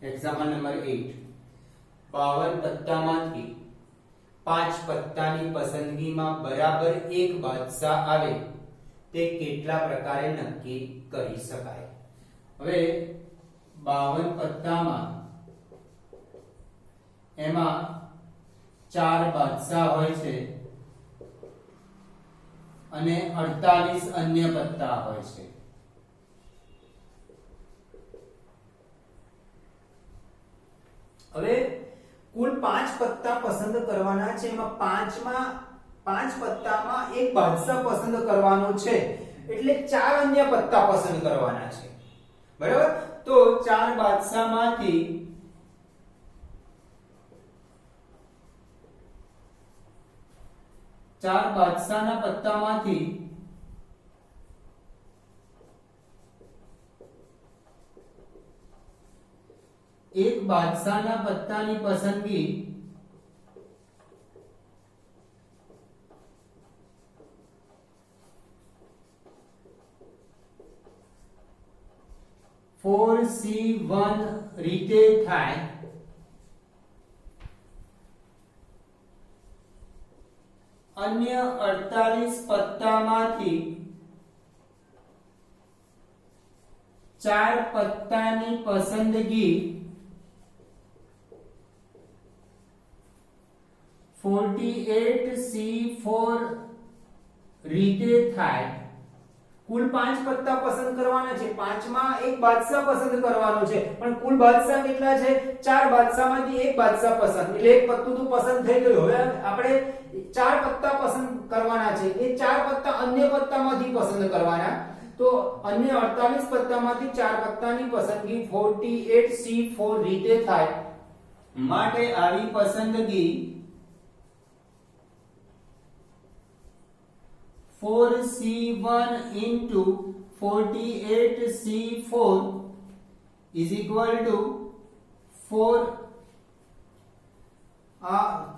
Example number 8 52 પત્તામાંથી 5 પત્તાની પસંદગીમાં બરાબર એક બાદશાહ આવે તે કેટલા પ્રકારે નક્કી કરી શકાય? હવે 52 પત્તામાં એમાં 4 બાદશાહ હોય છે અને 48 અન્ય પત્તા હોય છે. હવે કુલ 5 પત્તા પસંદ કરવાના છે. એમાં 5 પત્તામાં એક બાદશાહ પસંદ કરવાનો છે એટલે 4 અન્ય પત્તા પસંદ કરવાના છે. બરાબર? તો 4 બાદશાહમાંથી 4 બાદશાહના પત્તામાંથી એક બાદશાહના પત્તાની પસંદગી (4C1) રીતે થાય અન્ય 48 પત્તામાંથી 4 પત્તાની પસંદગી 48C4 રીતે થાય. કુલ 5 પત્તા પસંદ કરવાના છે. 5 માં એક બાદશાહ પસંદ કરવાનો છે પણ કુલ બાદશાહ કેટલા છે? 4 બાદશાહમાંથી એક બાદશાહ પસંદ, એટલે એક પત્તું તો પસંદ થઈ ગયું. હવે આપણે 4 પત્તા પસંદ કરવાના છે. એ 4 પત્તા અન્ય પત્તામાંથી પસંદ કરવાના. તો અન્ય 48 પત્તામાંથી 4 પત્તાની પસંદગી 48C4 રીતે થાય. માટે આવી પસંદગી 4C1 into 48C4 is equal to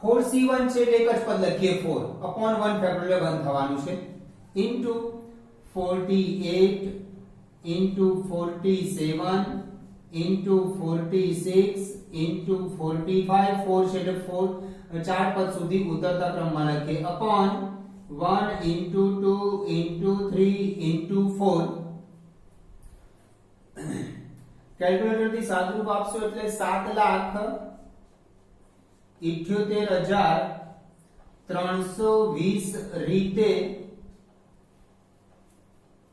4C1 છે એટલે એક જ પદ લખીએ 4 upon 1 ફેક્ટોરિયલ 1 થવાનું છે into 48 into 47 into 46 into 45 4 છે એટલે 4 પદ સુધી ઉતરતા ક્રમમાં લખીએ upon 1 into 2 into 3 into 4. Calculator થી સાદરૂપ આપશો એટલે 7,78,320 રીતે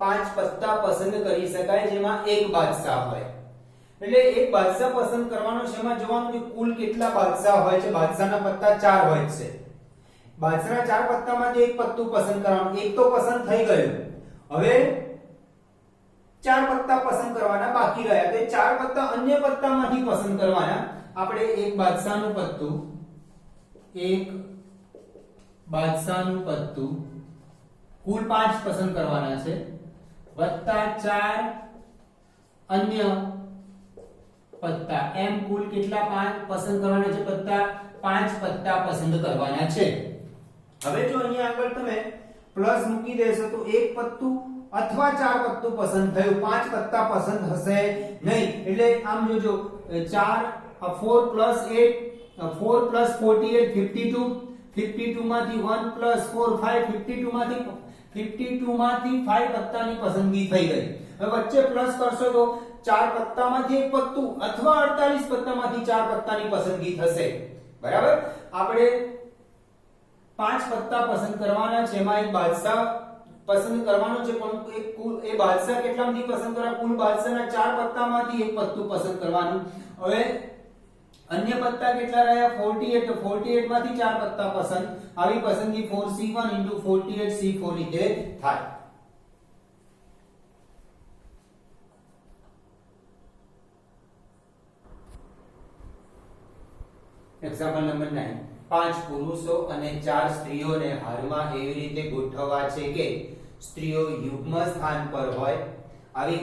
5 પત્તા પસંદ કરી શકાય જેમાં એક બાદશાહ હોય. એટલે એક બાદશાહ પસંદ કરવાનો છે. એમાં જોવાનું કે કુલ કેટલા બાદશાહ હોય છે. બાદશાહના પત્તા 4 હોય છે. બાદશાહના 4 પત્તામાંથી એક પત્તું પસંદ કરવાનું. એક તો પસંદ થઈ ગયું. હવે 4 પત્તા પસંદ કરવાના બાકી રહ્યા. તો 4 પત્તા અન્ય પત્તામાંથી પસંદ કરવાના. આપણે એક બાદશાહનું પત્તું કુલ 5 પસંદ કરવાના છે વત્તા 4 અન્ય પત્તા. એમ કુલ કેટલા 5 પસંદ કરવાના છે? પત્તા 5 પત્તા પસંદ કરવાના છે. હવે જો અહીંયા આગળ તમે પ્લસ મૂકી દેશો તો એક પત્તું અથવા 4 પત્તું પસંદ થયું. 5 પત્તા પસંદ હશે નહીં. એટલે આમ જોજો 4 4 plus 8 4 plus 48 52 52 માંથી 1 plus 4 5 52 માંથી 5 પત્તાની પસંદગી થઈ ગઈ. હવે વચ્ચે પ્લસ કરશો તો 4 પત્તામાંથી એક પત્તું અથવા 48 પત્તામાંથી 4 પત્તાની પસંદગી થશે. બરાબર? આપણે 5 પત્તા પસંદ કરવાના છે. એમાં એક બાદશાહ પસંદ કરવાનો છે પણ એ બાદશાહ કેટલામાંથી પસંદ કરવા? કુલ બાદશાહના 4 પત્તામાંથી એક પત્તું પસંદ કરવાનું. હવે અન્ય પત્તા કેટલા રહ્યા? 48. તો 48 માંથી 4 પત્તા પસંદ. આવી પસંદગી 4C1 into 48C4 રીતે થાય. એક્ઝામ્પલ નંબર 9 5 પુરુષો અને 4 સ્ત્રીઓને હારમાં એવી રીતે ગોઠવવા છે કે સ્ત્રીઓ યુગ્મ સ્થાન પર હોય. આવી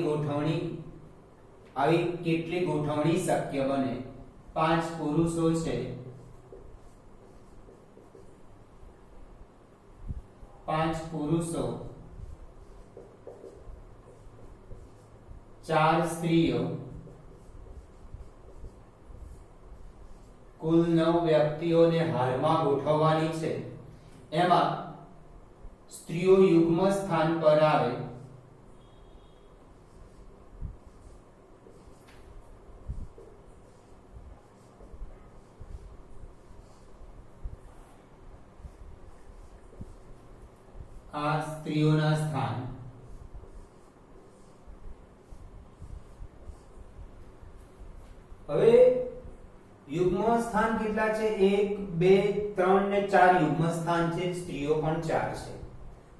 કેટલી ગોઠવણી શક્ય બને? 5 પુરુષો છે, 4 સ્ત્રીઓ કુલ 9 વ્યક્તિઓને હારમાં ગોઠવવાની છે, એમાં સ્ત્રીઓ યુગ્મ સ્થાન પર આવે આ સ્ત્રીઓના સ્થાન હવે યુગ્મ સ્થાન કેટલા છે? 1 2 3 ને 4 યુગ્મ સ્થાન છે, સ્ત્રીઓ પણ 4 છે,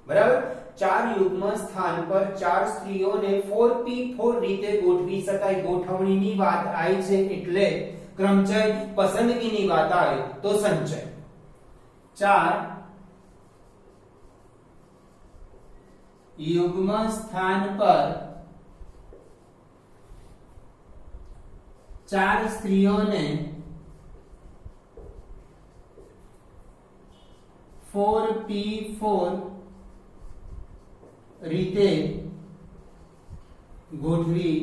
બરાબર. 4 યુગ્મ સ્થાન પર 4 સ્ત્રીઓને 4p4 રીતે ગોઠવી શકાય. ગોઠવણીની વાત આવી છે એટલે ક્રમચય, પસંદગીની વાત આવે તો સંચય. 4 યુગ્મ સ્થાન પર 4 સ્ત્રીઓને 4p4 રીતે ગોઠવી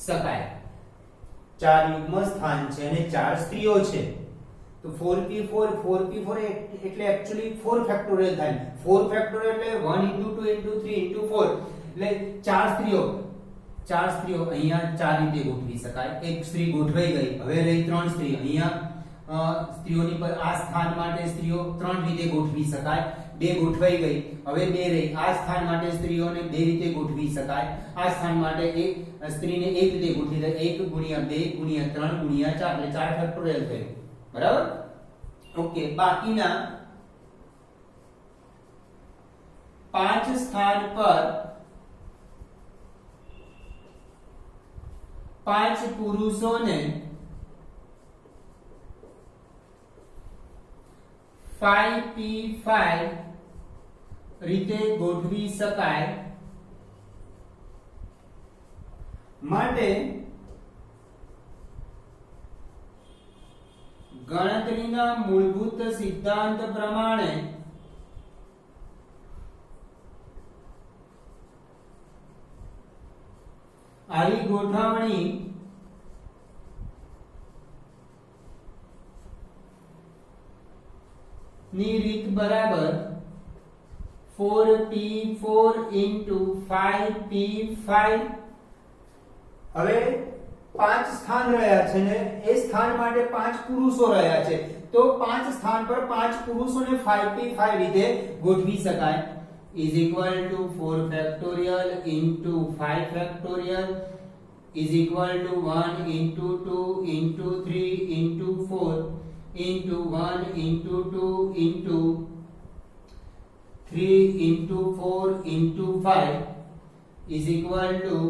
શકાય. 4 યુગ્મ સ્થાન છે અને 4 સ્ત્રીઓ છે, તો 4p4 એટલે એકચ્યુઅલી 4 ફેક્ટોરિયલ થાય. 4 ફેક્ટોરિયલ એટલે 1 2 3 4 એટલે 4 સ્ત્રીઓ અહીંયા 4 રીતે ગોઠવી શકાય. એક સ્ત્રી ગોઠવાઈ ગઈ, હવે રહી 3 સ્ત્રી. અહીંયા સ્ત્રીઓની પર આ સ્થાન માટે સ્ત્રીઓ 3 રીતે ગોઠવી શકાય. 2 ગોઠવાઈ ગઈ, હવે 2 રહી. આ સ્થાન માટે સ્ત્રીઓને 2 રીતે ગોઠવી શકાય. આ સ્થાન માટે એક સ્ત્રીને 1 રીતે ગોઠવી શકાય. 1 ગુણ્યા 2 ગુણ્યા 3 ગુણ્યા 4 એટલે 4 ફેક્ટોરિયલ થયું, બરાબર. ઓકે, બાકીના 5 સ્થાન પર 5 પુરુષોને 5p5 રીતે ગોઠવી શકાય. માટે ગણતરીના મૂળભૂત સિદ્ધાંત પ્રમાણે આવી ગોઠવણી ની રીત બરાબર 4p4 into 5p5. હવે 5 સ્થાન રહ્યા છે ને એ સ્થાન માટે 5 પુરુષો રહ્યા છે, તો 5 સ્થાન પર 5 પુરુષોને 5p5 રીતે ગોઠવી શકાય. is equal to 4 factorial into 5 factorial is equal to 1 into 2 into 3 into 4 into 1 into 2 into 3 into 4 into 5 is equal to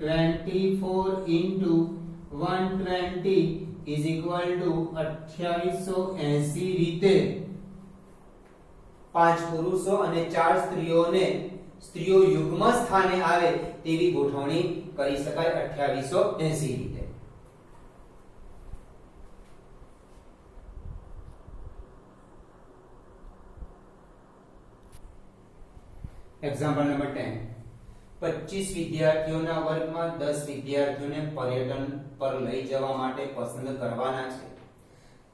24 into 120 is equal to 2880 રીતે 5 પુરુષો અને 4 સ્ત્રીઓ યુગ્મ સ્થાને આવે તેવી ગોઠવણી કરી શકાય 2880 રીતે. Example number 10. 25 વિદ્યાર્થીઓના વર્ગમાં 10 વિદ્યાર્થીઓને પર્યટન પર લઈ જવા માટે પસંદ કરવાના છે.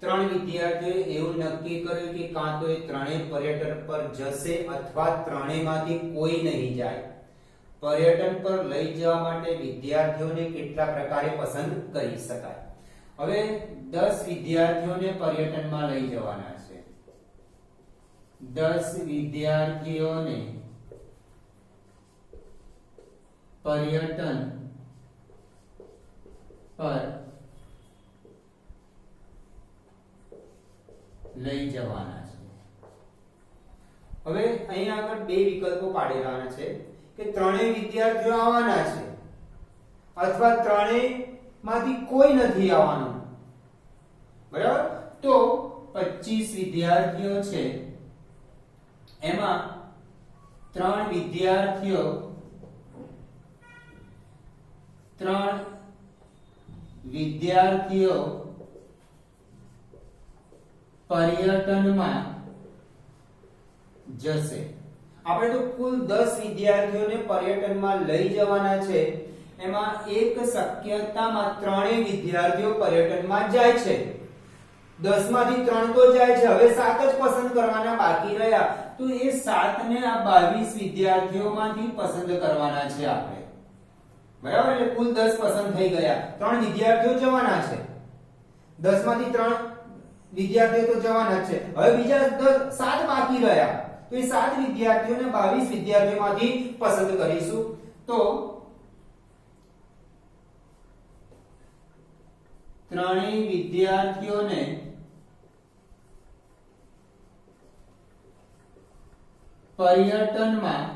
3 વિદ્યાર્થીઓએ એવું નક્કી કર્યું કે કાં તો એ ત્રણેય પર્યટન પર જશે અથવા ત્રણેયમાંથી કોઈ નહીં જાય. પર્યટન પર લઈ જવા માટે વિદ્યાર્થીઓને કેટલા પ્રકારે પસંદ કરી શકાય? હવે 10 વિદ્યાર્થીઓને પર્યટનમાં લઈ જવાના છે. 10 વિદ્યાર્થીઓને પર્યટન પર લઈ જવાના છે. હવે અહીંયા આગળ બે વિકલ્પો પાડેલાના છે કે ત્રણેય વિદ્યાર્થીઓ આવવાના છે અથવા ત્રણેય માંથી કોઈ નથી આવવાનું, બરાબર. તો 25 વિદ્યાર્થીઓ છે, એમાં 3 વિદ્યાર્થીઓ પર્યટનમાં જશે. આપણે તો કુલ 10 વિદ્યાર્થીઓને પર્યટનમાં લઈ જવાના છે એમાં એક શક્યતામાં ત્રણેય વિદ્યાર્થીઓ પર્યટનમાં જાય છે. 10 માંથી 3 તો જાય છે, હવે 7 જ પસંદ કરવાના બાકી રહ્યા. તો એ 7 ને આ 22 વિદ્યાર્થીઓમાંથી પસંદ કરવાના છે આપણે. બરાબર, એટલે કુલ 10 પસંદ થઈ ગયા. 3 વિદ્યાર્થીઓ જવાના છે. 10 માંથી 3 વિદ્યાર્થીઓ તો જવાના જ છે. હવે બીજા 7 બાકી રહ્યા. તો એ 7 વિદ્યાર્થીઓને 22 વિદ્યાર્થીઓમાંથી પસંદ કરીશું. તો ત્રણેય વિદ્યાર્થીઓને પર્યટનમાં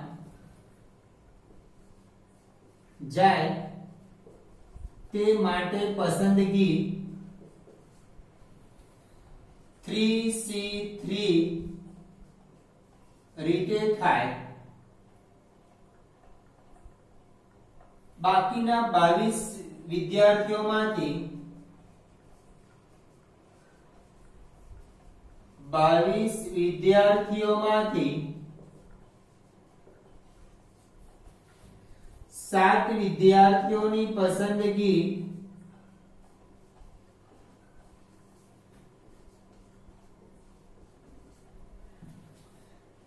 જાય તે માટે પસંદગી 3C3 રીતે થાય. બાકીના 22 વિદ્યાર્થીઓમાંથી 7 વિદ્યાર્થીઓની પસંદગી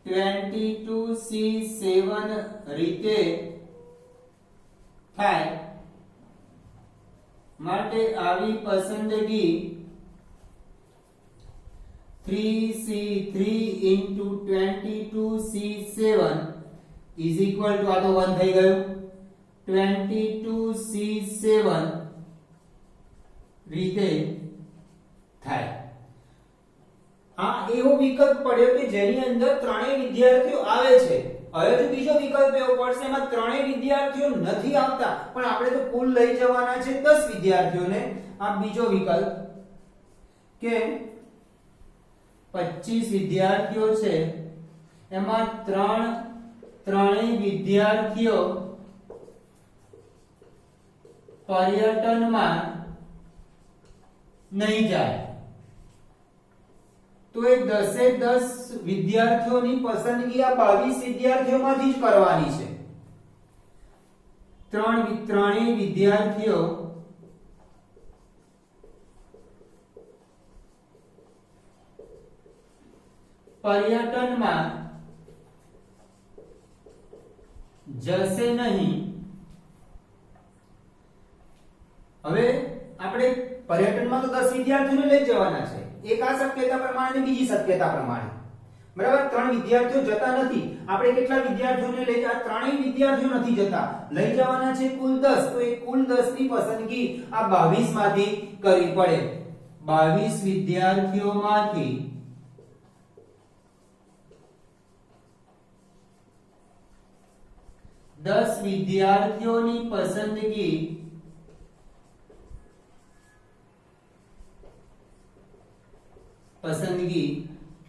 22C7 રીતે થાય. માટે આવી પસંદગી 3C3 into 22C7 is equal to, આ તો 1 થઈ ગયું, 22C7 રીતે થાય. આ એવો વિકલ્પ પડ્યો કે જેની અંદર ત્રણેય વિદ્યાર્થીઓ આવે છે. હવે જો બીજો વિકલ્પ એવો પડશે એમાં ત્રણેય વિદ્યાર્થીઓ નથી આવતા પણ આપણે તો કુલ લઈ જવાના છે 10 વિદ્યાર્થીઓને. આ બીજો વિકલ્પ કે 25 વિદ્યાર્થીઓ છે એમાં ત્રણેય વિદ્યાર્થીઓ પર્યટનમાં નહીં જાય. તો એ 10 વિદ્યાર્થીઓની પસંદગી આ 22 વિદ્યાર્થીઓમાંથી જ કરવાની છે. ત્રણેય વિદ્યાર્થીઓ પર્યટનમાં જશે નહીં. હવે આપણે પર્યટનમાં તો 10 વિદ્યાર્થીઓને લઈ જવાના છે. એક આ શક્યતા પ્રમાણે અને બીજી શક્યતા પ્રમાણે. બરાબર, 3 વિદ્યાર્થીઓ જતા નથી. આપણે કેટલા વિદ્યાર્થીઓને લઈ જવા? ત્રણેય વિદ્યાર્થીઓ નથી જતા, લઈ જવાના છે કુલ 10. તો એ કુલ 10 ની પસંદગી આ 22 માંથી કરવી પડે. 22 વિદ્યાર્થીઓમાંથી 10 વિદ્યાર્થીઓની પસંદગી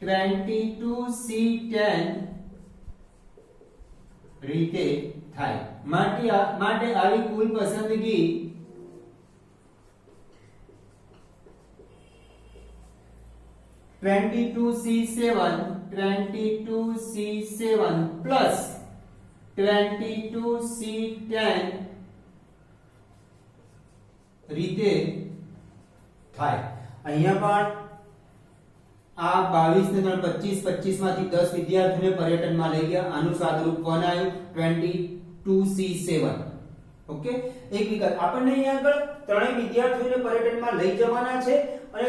22C10 રીતે થાય. માટે આવી કુલ પસંદગી 22C7 પ્લસ 22C10 રીતે થાય. અહીંયા પણ આ 22 ને 25 માંથી 10 વિદ્યાર્થીઓને પર્યટનમાં લઈ ગયા. આનું સાદુરૂપ 1 આવ્યું 22C7. ઓકે, એક વિકલ્પ આપણને અહીંયા આગળ ત્રણેય વિદ્યાર્થીઓને પર્યટનમાં લઈ જવાના છે અને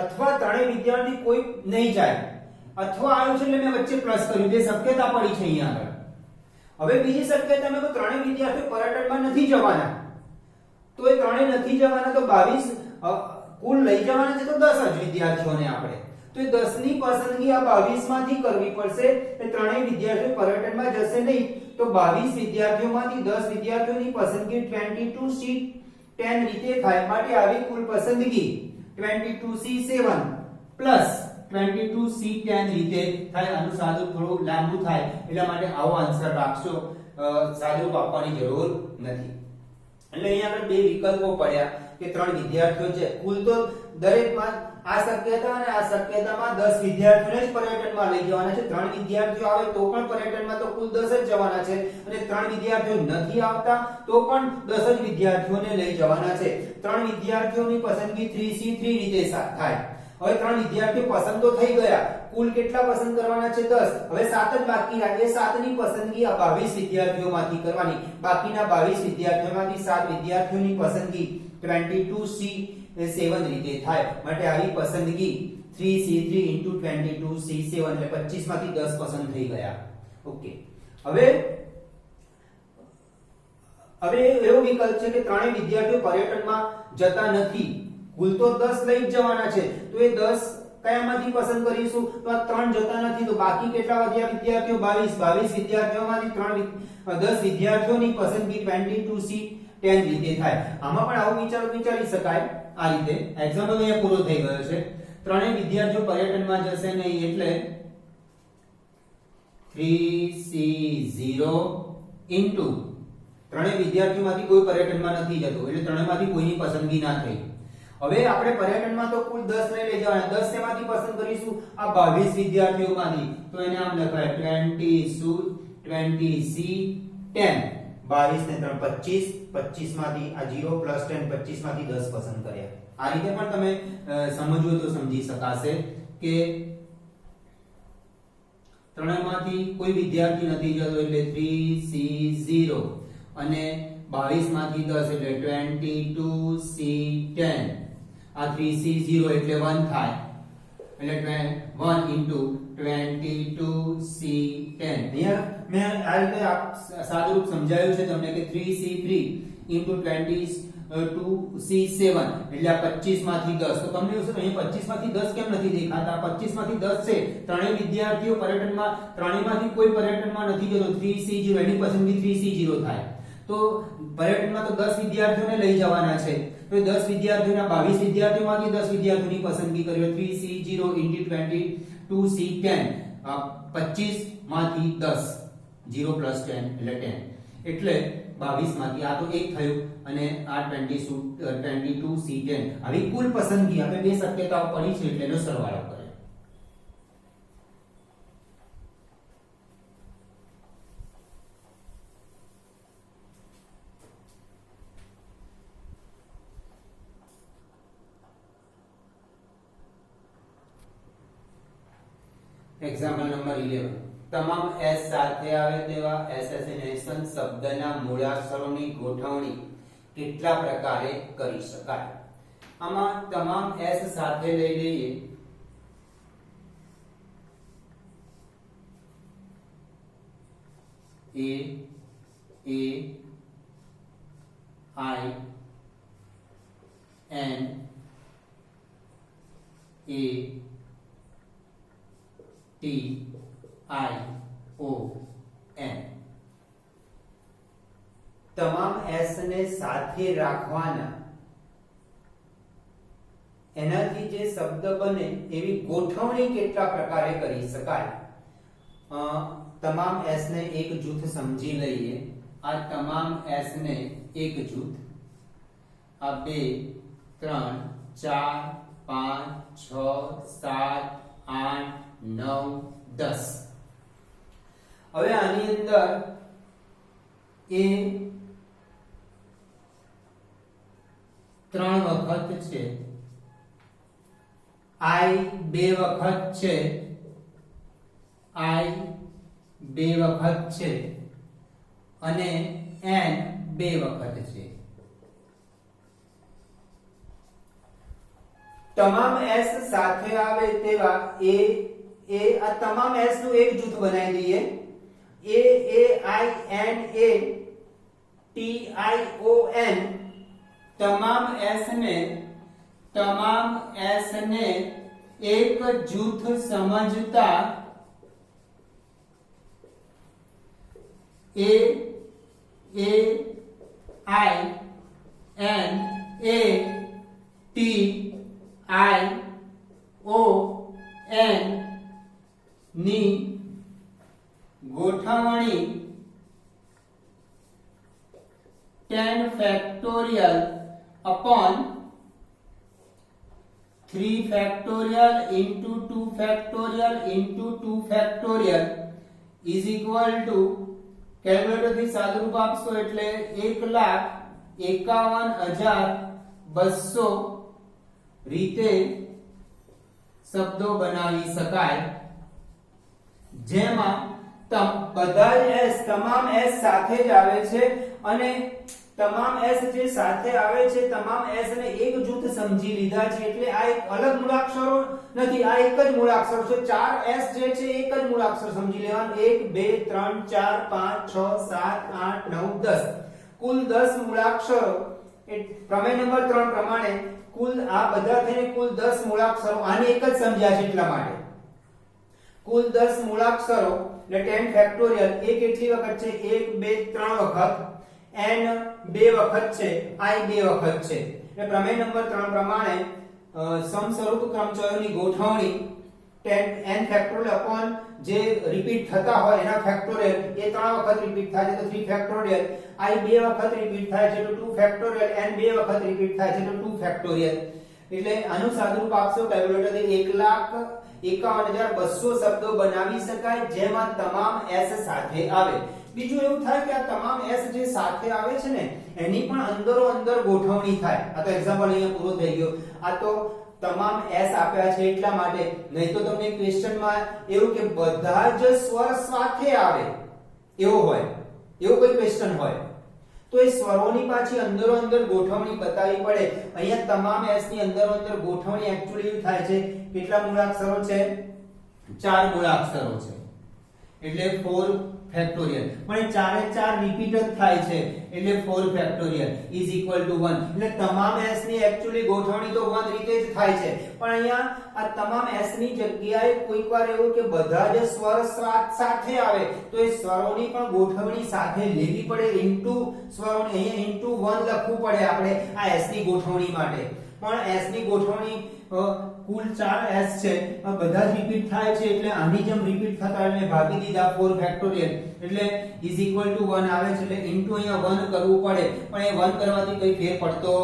અથવા ત્રણેય વિદ્યાર્થી કોઈ નહીં જાય અથવા આવ્યું છે એટલે મેં વચ્ચે પ્લસ કર્યું. બે શક્યતા પડી છે અહીંયા આગળ. હવે બીજી શક્યતા મેં ત્રણેય વિદ્યાર્થીઓ પર્યટનમાં નથી જવાના. તો એ ત્રણેય નથી જવાના તો 22 કુલ લઈ જવાના છે તો 10 જ વિદ્યાર્થીઓને આપણે. તો એ 10 ની પસંદગી આ 22 માંથી કરવી પડશે. એ ત્રણેય વિદ્યાર્થીઓ પર્યટનમાં જશે નહીં તો 22 વિદ્યાર્થીઓમાંથી 10 વિદ્યાર્થીઓની પસંદગી 22C10 રીતે થાય. માટે આવી કુલ પસંદગી 22C7 પ્લસ 22C10 રીતે થાય. આનું સાદુરૂપ થોડું લાંબુ થાય એટલા માટે આવો આન્સર રાખશો. સાદુરૂપ આપવાની જરૂર નથી. એટલે અહીંયા આપણે બે વિકલ્પો પડ્યા કે 3 વિદ્યાર્થીઓ છે, કુલ તો દરેકમાં આ શક્યતા અને આ શક્યતામાં 10 વિદ્યાર્થીઓને જ પર્યટનમાં લઈ જવાના છે. 3 વિદ્યાર્થીઓ આવે તો પણ પર્યટનમાં તો કુલ 10 જ જવાના છે અને 3 વિદ્યાર્થીઓ નથી આવતા તો પણ 10 જ વિદ્યાર્થીઓને લઈ જવાના છે. 3 વિદ્યાર્થીઓની પસંદગી 3C3 રીતે થાય. હવે 3 વિદ્યાર્થીઓ પસંદ તો થઈ ગયા, કુલ કેટલા પસંદ કરવાના છે? 10. હવે 7 જ બાકી રાખે. 7 ની પસંદગી આ 22 વિદ્યાર્થીઓમાંથી કરવાની. બાકીના 22 વિદ્યાર્થીઓમાંથી 7 વિદ્યાર્થીઓની પસંદગી 22C7 રીતે થાય. માટે આવી પસંદગી 3C3 22C7 એટલે 25 માંથી 10 પસંદ થઈ ગયા. ઓકે. હવે એવો વિકલ્પ છે કે ત્રણેય વિદ્યાર્થીઓ પર્યટનમાં જતા નથી, કુલ તો 10 લઈ જ જવાના છે, તો એ 10 કયામાંથી પસંદ કરીશું? તો આ 3 જતા નથી, તો બાકી કેટલા વધ્યા વિદ્યાર્થીઓ? 22 વિદ્યાર્થીઓમાંથી 10 વિદ્યાર્થીઓની પસંદગી 22C10 રીતે થાય. આમાં પણ આવું વિચારી શકાય આ રીતે. એક્ઝામ્પલ અહીંયા પૂરો થઈ ગયો છે. ત્રણેય વિદ્યાર્થીઓ પર્યટનમાં જશે નહીં એટલે 3C0 ઇન્ટુ ત્રણેય વિદ્યાર્થીઓમાંથી કોઈ પર્યટનમાં નથી જતો એટલે ત્રણેયમાંથી કોઈની પસંદગી ના થઈ. હવે આપણે પર્યટનમાં તો કુલ 10 લઈ જવાના. 10 શેમાંથી પસંદ કરીશું? આ 22 વિદ્યાર્થીઓમાંથી. તો એને આમ લખાય 20C10. 22 ને 3 25, 25 માંથી આ 0 પ્લસ 10, 25 માંથી 10 પસંદ કર્યા. આ રીતે પણ તમે સમજવું તો સમજી શકાશે કે ત્રણેયમાંથી કોઈ વિદ્યાર્થી નથી જતો એટલે 3C0 અને 22 માંથી 10 એટલે 22C10. આ 3C0 એટલે 1 થાય એટલે 1 into 22C10. અહીંયા મેં આ રીતે સાદુરૂપ સમજાવ્યું છે તમને કે 3C3 into 22C7 એટલે આ 25 માંથી 10. તો તમને એવું છે અહીંયા 25 માંથી 10 કેમ નથી દેખાતા? 25 માંથી 10 છે. ત્રણેય વિદ્યાર્થીઓ પર્યટનમાં, ત્રણેયમાંથી કોઈ પર્યટનમાં નથી જતો. 3C0 એની પસંદગી 3C0 થાય. તો પર્યટનમાં તો 10 વિદ્યાર્થીઓને લઈ જવાના છે. તો 10 વિદ્યાર્થીઓના 22 વિદ્યાર્થીઓમાંથી 10 વિદ્યાર્થીઓની પસંદગી કરી 3C0 into 22C10. 25 માંથી 10 0 plus 10 એટલે 10 એટલે 22 માંથી આ તો 1 થયું અને આ 22C10. આવી કુલ પસંદગી આપણે બે શક્યતાઓ પડી છે એટલે એનો સરવાળો કરે. Example number 11. તમામ s સાથે આવે તેવા એસેસિનેશન શબ્દના મૂળાક્ષરોની ગોઠવણી કેટલા પ્રકારે કરી શકાય? આમાં તમામ s સાથે લઈ લઈએ. તમામ s ને સાથે રાખવાના, એનાથી જે શબ્દ બને એવી ગોઠવણી કેટલા પ્રકારે કરી શકાય? તમામ s ને એક જૂથ સમજી લઈએ. આ તમામ s ને એક જૂથ, આ 2 3 4 5 6 7 8 9 10. હવે આની અંદર એ 3 વખત છે, I 2 વખત છે, I 2 વખત છે અને N 2 વખત છે. તમામ s સાથે આવે તેવા આ તમામ s નું એક જૂથ બનાવી દઈએ. AAINA TION. તમામ s ને એક જૂથ સમજતા AAINATION ની ગોઠવણી 10 factorial upon 3 factorial into 2 factorial into 2 factorial is equal to calculator થી સાદુરૂપ આપશો એટલે 1,51,200 રીતે શબ્દો બનાવી શકાય, જેમાં બધા જ s તમામ s સાથે જ આવે છે અને તમામ s જે સાથે આવે છે તમામ s ને એક જૂથ સમજી લીધા છે એટલે આ એક અલગ મૂળાક્ષરો નથી, આ એક જ મૂળાક્ષર છે. 4s જે છે એક જ મૂળાક્ષર સમજી લેવાનું. 1 2 3 4 5 6 7 8 9 10 કુલ 10 મૂળાક્ષરો. પ્રમેય નંબર 3 પ્રમાણે કુલ આ બધા થઈને કુલ 10 મૂળાક્ષરો આને એક જ સમજ્યા છે એટલા માટે કુલ 10 મૂળાક્ષરો એટલે 10 ફેક્ટોરિયલ. એ કેટલી વખત છે? 1 2 3 વખત, n 2 વખત છે, i 2 વખત છે. એટલે પ્રમેય નંબર 3 પ્રમાણે સમસ્વરૂપ ક્રમચયોની ગોઠવણી 10n ફેક્ટોરિયલ અપોન જે રિપીટ થતા હોય એના ફેક્ટોરિયલ એ 3 વખત રિપીટ થાય છે તો 3 ફેક્ટોરિયલ, i 2 વખત રિપીટ થાય છે તો 2 ફેક્ટોરિયલ, n 2 વખત રિપીટ થાય છે તો 2 ફેક્ટોરિયલ. એટલે આનું સાદુરૂપ આપશો કેલ્ક્યુલેટરથી 1,51,200 શબ્દો બનાવી શકાય જેમાં તમામ s સાથે આવે. બીજું એવું થાય કે આ તમામ s જે સાથે આવે છે ને એની પણ અંદરો અંદર ગોઠવણી થાય. આ તો એક્ઝામ્પલ અહીંયા પૂરો થઈ ગયો. આ તો તમામ s આપ્યા છે એટલા માટે, નહીં તો તમને ક્વેશ્ચનમાં એવું કે બધા જ સ્વર સાથે આવે એવો હોય, એવો કોઈ ક્વેશ્ચન હોય તો એ સ્વરોની પાછી અંદરો અંદર ગોઠવણી બતાવવી પડે. અહીંયા તમામ s ની અંદરો અંદર ગોઠવણી એક્ચ્યુઅલી એવું થાય છે. કેટલા મૂળાક્ષરો છે? 4 મૂળાક્ષરો છે એટલે 4 ફેક્ટોરિયલ. પણ એ 4 એ 4 રિપીટ જ થાય છે એટલે 4 ફેક્ટોરિયલ ઇઝ ઇક્વલ ટુ 1. એટલે તમામ s ની એક્ચ્યુઅલી ગોઠવણી તો 1 રીતે જ થાય છે, પણ અહીંયા આ તમામ s ની જગ્યાએ કોઈકવાર એવું કે બધા જ સ્વર સાથે આવે તો એ સ્વરોની પણ ગોઠવણી સાથે લેવી પડે. ઇન્ટુ સ્વરોની અહીંયા ઇન્ટુ 1 લખવું પડે આપણે આ s ની ગોઠવણી માટે. પણ s ની ગોઠવણી કુલ 4 s છે, બધા જ રિપીટ થાય છે એટલે આની જેમ રિપીટ થતા એટલે ભાગી દીધા 4 ફેક્ટોરિયલ એટલે ઇઝ ઇક્વલ ટુ 1 આવે છે. એટલે ઇન્ટુ અહીંયા 1 કરવું પડે, પણ એ 1 કરવાથી કોઈ ફેર પડતો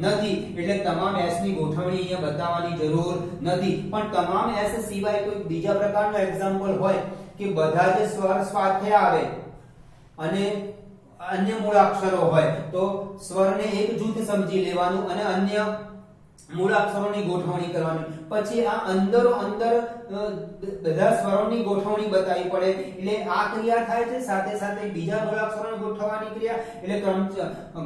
નથી એટલે તમામ s ની ગોઠવણી અહીંયા બતાવવાની જરૂર નથી. પણ તમામ s સિવાય કોઈ બીજા પ્રકારનો એક્ઝામ્પલ હોય કે બધા જ સ્વર સાથે આવે અને અન્ય મૂળાક્ષરો હોય તો સ્વરને એક જૂથ સમજી લેવાનું અને અન્ય મૂળાક્ષરોની ગોઠવણી કરવાની. પછી આ અંદરો અંદર બધા સ્વરોની ગોઠવણી બતાવવી પડે એટલે આ ક્રિયા થાય છે, સાથે સાથે બીજા મૂળાક્ષરોને ગોઠવવાની ક્રિયા. એટલે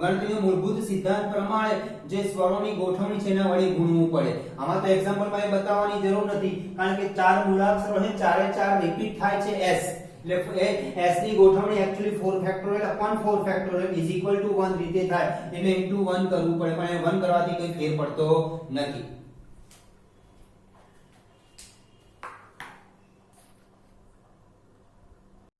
ગણતરીનો મૂળભૂત સિદ્ધાંત પ્રમાણે જે સ્વરોની ગોઠવણી છે એના વડે ગુણવું પડે. આમાં તો એક્ઝામ્પલમાં એ બતાવવાની જરૂર નથી કારણ કે 4 મૂળાક્ષરો છે, 4 એ 4 રિપીટ થાય છે s એટલે s ની ગોઠવણી actually 4 factorial upon 4 factorial is equal to 1 રીતે થાય એટલે into 1 કરવું પડે, પણ એ 1 કરવાથી કોઈ ફેર પડતો નથી.